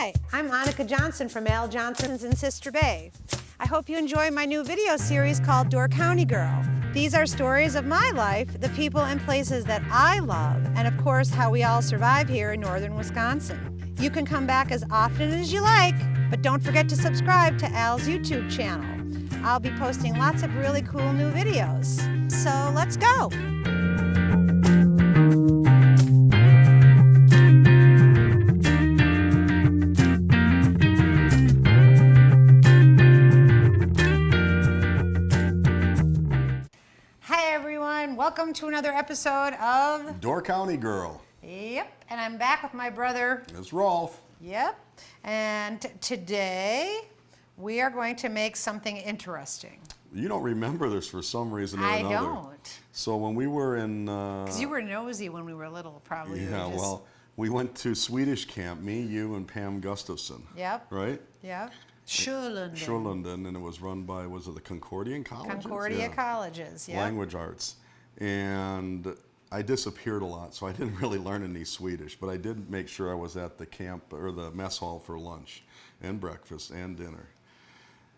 Hi, I'm Annika Johnson from Al Johnson's in Sister Bay. I hope you enjoy my new video series called Door County Girl. These are stories of my life, the people and places that I love, and of course how we all survive here in northern Wisconsin. You can come back as often as you like, but don't forget to subscribe to Al's YouTube channel. I'll be posting lots of really cool new videos. So let's go! Welcome to another episode of Door County Girl. Yep, and I'm back with my brother. It's Rolf. Yep, and today we are going to make something interesting. You don't remember this for some reason or another. I don't. So when we were in... Because you were nosy when we were little, probably. Yeah, well, we went to Swedish Camp, me, you, and Pam Gustafson. Yep. Right? Yep. Sjölunden, and it was run by, was it the Concordian Colleges? Concordia Colleges, yeah. Language Arts. And I disappeared a lot, so I didn't really learn any Swedish, but I did make sure I was at the camp or the mess hall for lunch and breakfast and dinner.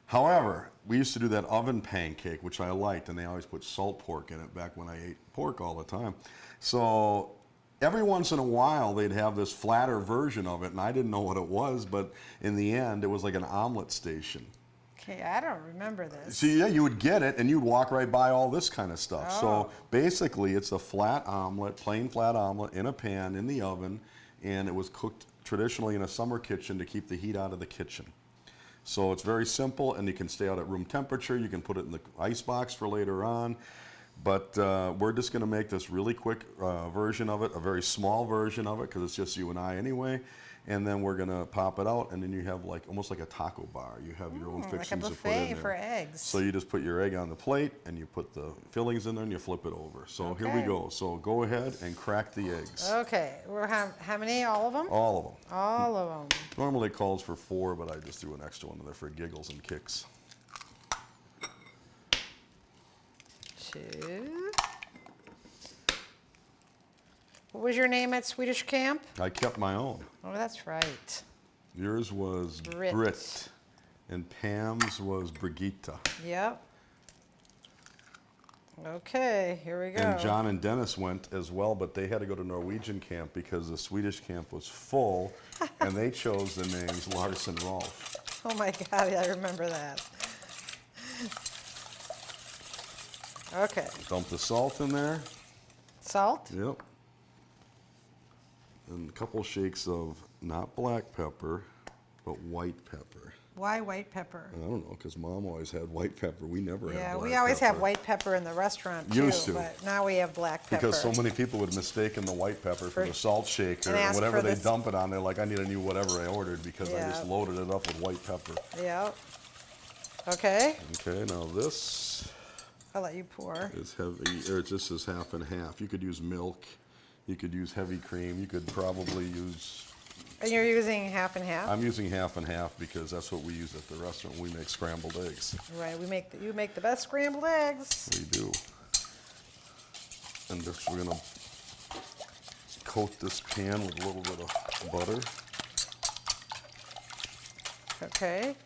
However, we used to do that oven pancake, which I liked, and they always put salt pork in it back when I ate pork all the time. So every once in a while, they'd have this flatter version of it, and I didn't know what it was, but in the end, it was like an omelet station. Okay, I don't remember this. So yeah, you would get it, and you'd walk right by all this kind of stuff. Oh. So basically, it's a flat omelet, plain flat omelet in a pan in the oven, and it was cooked traditionally in a summer kitchen to keep the heat out of the kitchen. So it's very simple, and you can stay out at room temperature. You can put it in the ice box for later on. But we're just going to make this really quick version of it, a very small version of it, because it's just you and I anyway. And then we're going to pop it out, and then you have like almost like a taco bar. You have your own fixings like a to put in buffet there. for eggs. So you just put your egg on the plate, and you put the fillings in there, and you flip it over. So Here we go. So go ahead and crack the eggs. Okay. We'll have how many? All of them? All of them. All of them. Normally it calls for 4, but I just threw an extra one in there for giggles and kicks. 2. What was your name at Swedish Camp? I kept my own. Oh, that's right. Yours was Britt, and Pam's was Brigitta. Yep. Okay, here we go. And John and Dennis went as well, but they had to go to Norwegian camp because the Swedish camp was full, and they chose the names Lars and Rolf. Oh my God, I remember that. Okay. Dump the salt in there. Salt? Yep. And a couple shakes of not black pepper, but white pepper. Why white pepper? I don't know, because Mom always had white pepper. We never had black pepper. Yeah, we always have white pepper in the restaurant too. Used to. But now we have black pepper. Because so many people would mistake the white pepper for the salt shaker, and whatever they dump it on, they're like, I need a new whatever I ordered because I just loaded it up with white pepper. Yep. Okay. Okay, now this I'll let you pour. is heavy, or this is half and half. You could use milk, you could use heavy cream, you could probably use... And you're using half and half? I'm using half and half because that's what we use at the restaurant. We make scrambled eggs. Right, you make the best scrambled eggs. We do. And just, we're gonna coat this pan with a little bit of butter. Okay.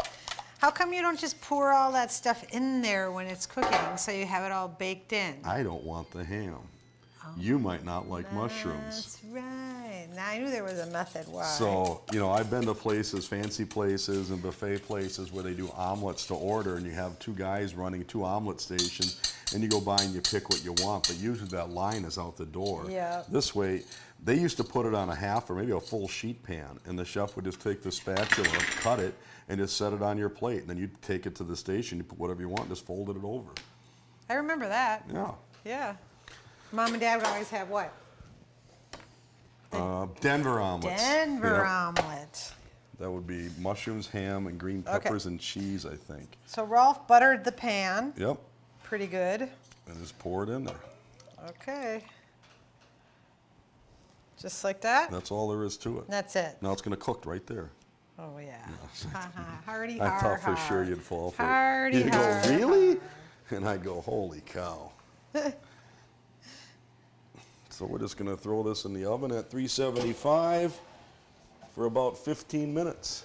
How come you don't just pour all that stuff in there when it's cooking so you have it all baked in? I don't want the ham. You might not like mushrooms. That's right. Now I knew there was a method why. So, you know, I've been to places, fancy places and buffet places where they do omelets to order, and you have 2 guys running 2 omelet stations, and you go by and you pick what you want, but usually that line is out the door. Yeah. This way, they used to put it on a half or maybe a full sheet pan, and the chef would just take the spatula, cut it, and just set it on your plate, and then you'd take it to the station, you put whatever you want, just folded it over. I remember that. Yeah. Yeah. Mom and Dad would always have what? Denver omelets. Denver omelet. That would be mushrooms, ham, and green peppers and cheese, I think. So Rolf buttered the pan. Yep. Pretty good. And just pour it in there. Okay. Just like that? That's all there is to it. That's it. Now it's going to cook right there. Oh, yeah. Hardy, I thought for sure you'd fall for Hardy, it. You'd go, really? And I'd go, holy cow. So we're just going to throw this in the oven at 375. for about 15 minutes.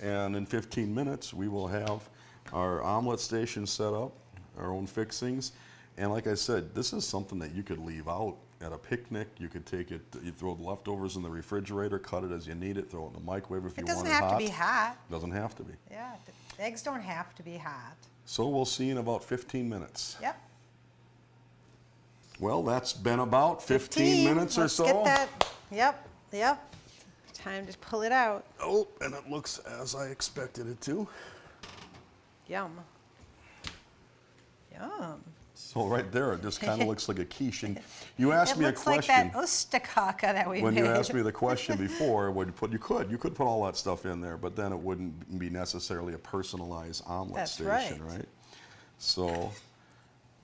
And in 15 minutes, we will have our omelet station set up, our own fixings. And like I said, this is something that you could leave out at a picnic. You could take it, you throw the leftovers in the refrigerator, cut it as you need it, throw it in the microwave if you want it hot. It doesn't have to be hot. Doesn't have to be. Yeah, the eggs don't have to be hot. So we'll see you in about 15 minutes. Yep. Well, that's been about 15 minutes or so. Let's get that. Yep. Time to pull it out. Oh, and it looks as I expected it to. Yum. Yum. So right there, it just kind of looks like a quiche. And you asked me a question. It looks like that Ustakaka that we made. When you asked me the question before, you could put all that stuff in there, but then it wouldn't be necessarily a personalized omelet station, right? So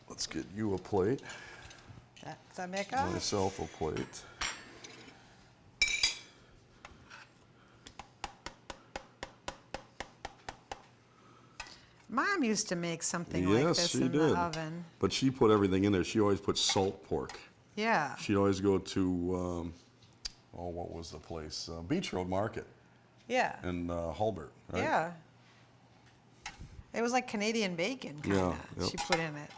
let's get you a plate. Does that make up? Myself a plate. Mom used to make something like this in the oven. But she put everything in there. She always put salt pork. Yeah. She'd always go to, what was the place? Beach Road Market. Yeah. In Hulbert, right? Yeah. It was like Canadian bacon, kind of. Yeah, yep. She put in it.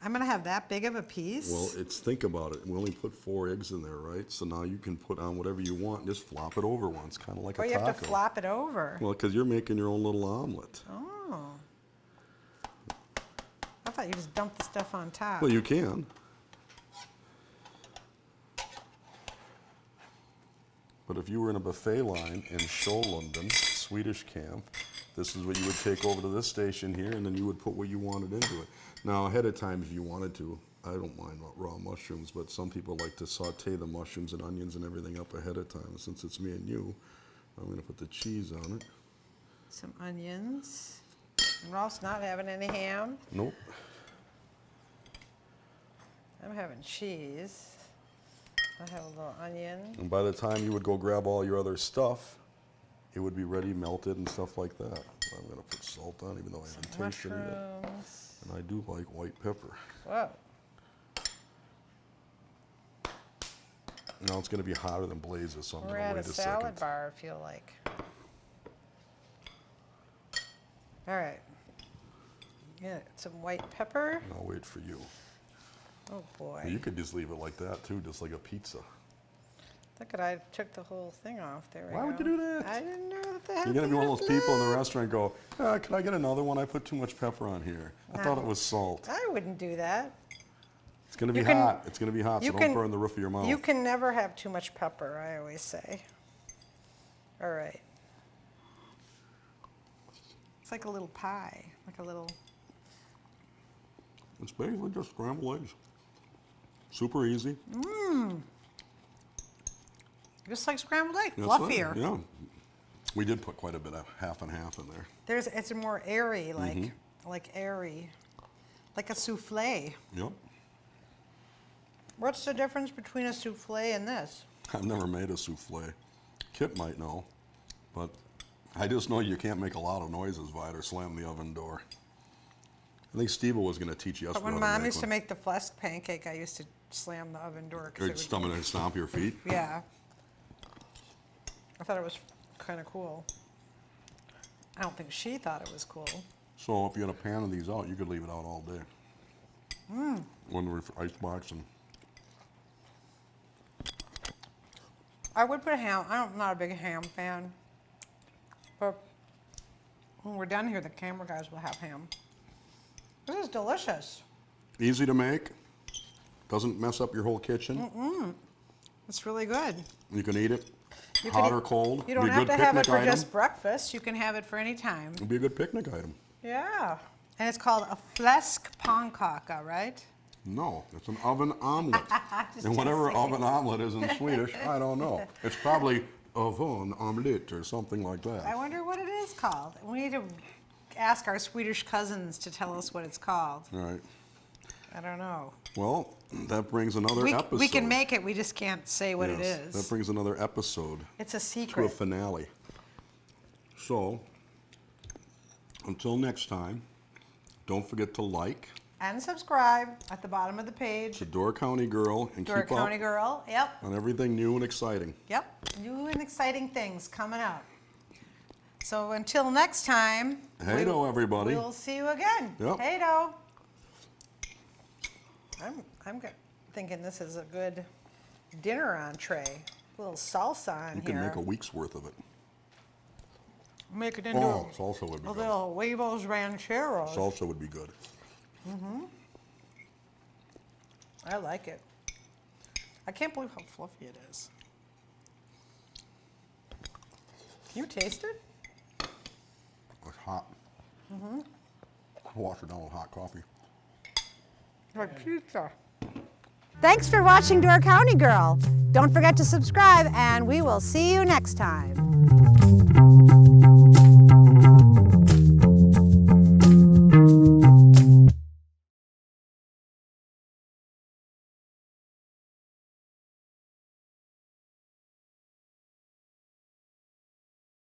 I'm going to have that big of a piece? Well, think about it. We only put 4 eggs in there, right? So now you can put on whatever you want and just flop it over once, kind of like a taco. Oh, you have to flop it over. Well, because you're making your own little omelet. Oh. I thought you just dumped the stuff on top. Well, you can. But if you were in a buffet line in Sjölund, Swedish Camp, this is what you would take over to this station here, and then you would put what you wanted into it. Now, ahead of time, if you wanted to, I don't mind raw mushrooms, but some people like to saute the mushrooms and onions and everything up ahead of time. Since it's me and you, I'm going to put the cheese on it. Some onions. And Rolf's not having any ham. Nope. I'm having cheese. I'll have a little onion. And by the time you would go grab all your other stuff, it would be ready, melted, and stuff like that. So I'm going to put salt on, even though I haven't tasted it yet. And I do like white pepper. Whoa. Now it's going to be hotter than blazes, so I'm going to wait a second. We're at a salad bar, I feel like. All right. Yeah, some white pepper. And I'll wait for you. Oh, boy. You could just leave it like that, too, just like a pizza. Look at, I took the whole thing off. There we go. Why would you do that? I didn't know that they had You're going to be one of those people in the restaurant go, can I get another one? I put too much pepper on here. I thought it was salt. I wouldn't do that. It's going to be hot. It's going to be hot, so don't burn the roof of your mouth. You can never have too much pepper, I always say. All right. It's like a little pie, like a little... It's basically just scrambled eggs. Super easy. Mmm. Just like scrambled egg, That's fluffier. Right. Yeah. We did put quite a bit of half and half in there. It's a more airy, like airy, like a souffle. Yep. What's the difference between a souffle and this? I've never made a souffle. Kit might know, but I just know you can't make a lot of noises by it or slam the oven door. I think Steve was going to teach us. But when Mom used to make the flesk pancake, I used to slam the oven door. Or stomp your feet? Yeah. I thought it was kind of cool. I don't think she thought it was cool. So if you had a pan of these out, you could leave it out all day. Mmm. One icebox and... I would put ham. I'm not a big ham fan. But when we're done here, the camera guys will have ham. This is delicious. Easy to make. Doesn't mess up your whole kitchen. Mm-mm. It's really good. You can eat it hot or cold. You don't have to have it for just breakfast. You can have it for any time. It'd be a good picnic item. Yeah. And it's called a flesk pannkaka, right? No, it's an oven omelet. And whatever oven omelet is in Swedish, I don't know. It's probably oven omelette or something like that. I wonder what it is called. We need to ask our Swedish cousins to tell us what it's called. All right. I don't know. Well, that brings another episode. We can make it, we just can't say what it is. That brings another episode. It's a secret. To a finale. So, until next time, don't forget to like. and subscribe at the bottom of the page. The Door County Girl, and Door keep County up Girl, yep. on everything new and exciting. Yep, new and exciting things coming out. So until next time. Hey-do, everybody. We'll see you again. Yep. Hey-do. I'm thinking this is a good dinner entree. A little salsa on You here. can make a week's worth of it. Make it into Oh, salsa would be a good. little huevos rancheros. Salsa would be good. I like it. I can't believe how fluffy it is. Can you taste it? It's hot. Wash it down with hot coffee. Like pizza. Thanks for watching Door County Girl. Don't forget to subscribe, and we will see you next time.